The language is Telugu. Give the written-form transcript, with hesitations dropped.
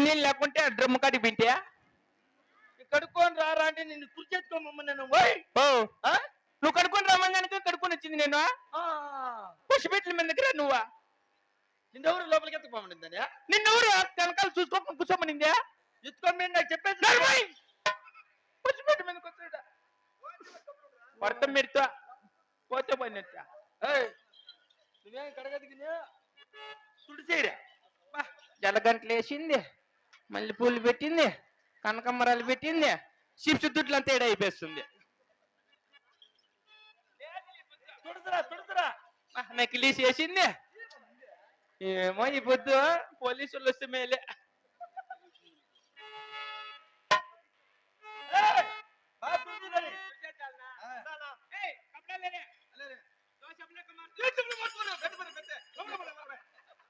నీళ్ళు లేకుంటే డ్రమ్ము కాడికి పింటే కడుక్కొని రారా అంటే నిన్ను కుర్చెత్తుకోమమ్మని నేను పోయి ఓ నువ్వు కడుక్కొని రమ్మంగానే కడుక్కొని వచ్చింది నేను పసిపెట్ల మీద దగ్గర నువ్వా నిన్నెవరు లోపలికి ఎత్తుకోమనిందని నిన్నెవరు వెనకాల చూసుకోకుండా కూర్చోమనిందే ఎత్తుకొని మీరు నాకు చెప్పేది పసిపెట్టు మీద కూర్చోడా వర్తం పెడతా పోతే పోయినట్ట నువ్వేం కడగదికి సుడి చేయరా జలగంటలు వేసింది మళ్ళీ పూలు పెట్టింది కనకమ్మరాలు పెట్టింది చిప్స్ దుడ్లు అంతా అయిపోతుంది తుడుతురా తుడుతురా నకిలీస్ వేసింది ఏమో ఈ పొద్దు పోలీసులు వస్తే మేలే